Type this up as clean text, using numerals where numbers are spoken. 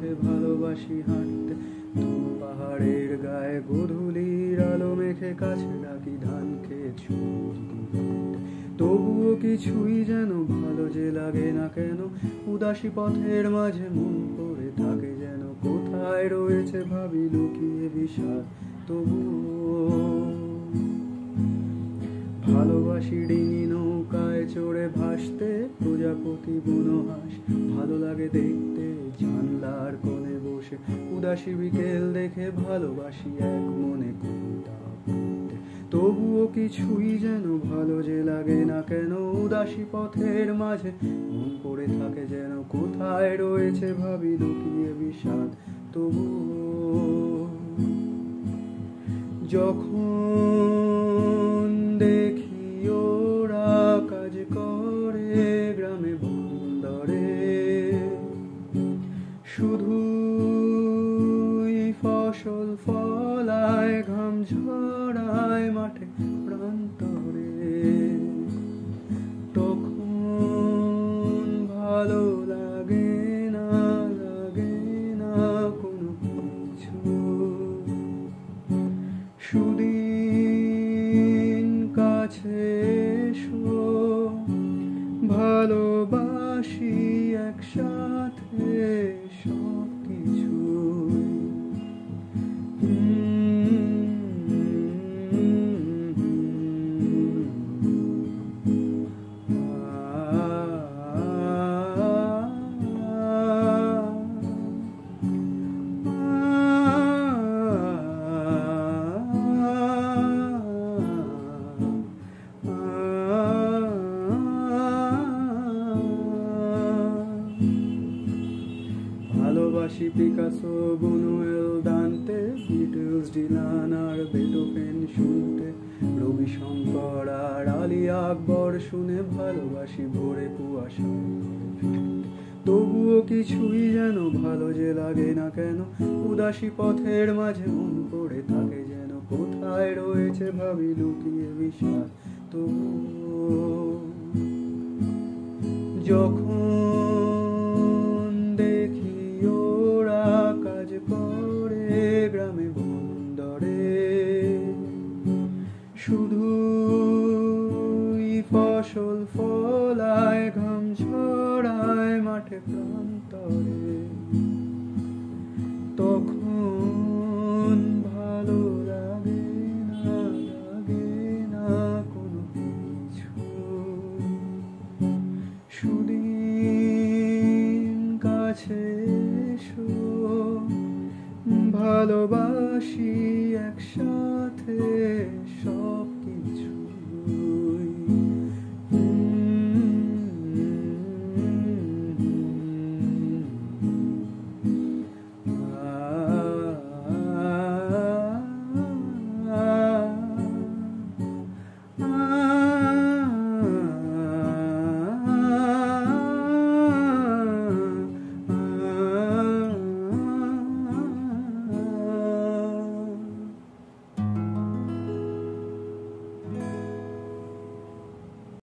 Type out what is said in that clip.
পথে ভালোবাসি হাঁটতে। দূর পাহাড়ের গায়ে গোধূলির আলো মেখে কাছে ডাকি ধান খেয়ে তবুও কিছুই যেন ভালো যে লাগে না কেন। উদাসী পথের মাঝে মন পড়ে থাকে যেন কোথায় রয়েছে ভাবি লুকিয়ে বিষাদ। তবুও ভালোবাসি ডিঙি নৌকায় চড়ে ভাসতে, প্রজাপতি বুনো হাঁস ভালো লাগে দেখতে জানলার কোণে বসে। উদাসী বিকেল দেখে ভালোবাসি এক মনে কবিতা পড়তে। তবুও কিছুই যেন ভালো যে লাগে না কেন। উদাসী পথের মাঝে মন পড়ে থাকে যেন কোথায় রয়েছে ভাবি লুকিয়ে বিষাদ। তবুও যখন দেখি ওরা কাজ করে গ্রামে বন্দরে, শুধুই ফসল ফলায় ঘাম ঝরায় মাঠে প্রান্তরে, তখন ভালো লাগে না কোনো কিছু। সুদিন কাছে এসো, ভালোবাসি একসাথে সব কিছু। ভালোবাসি পিকাসো, বুনুয়েল, দান্তে, বিটলস, ডিলান আর বেথোভেন শুনতে, রবি শঙ্কর আর আলী আকবর শুনে ভালোবাসি ভোরে কুয়াশায়। তবুও কিছুই যেন ভালো যে লাগে না কেন। উদাসী পথের মাঝে মন পড়ে থাকে যেন কোথায় রয়েছে ভাবি লুকিয়ে বিষাদ। তবুও যখন দেখি ওরা কাজ করে গ্রামে বন্দরে, শুধুই ফসল ফলায় ঘাম ঝরায় মাঠে প্রান্তরে।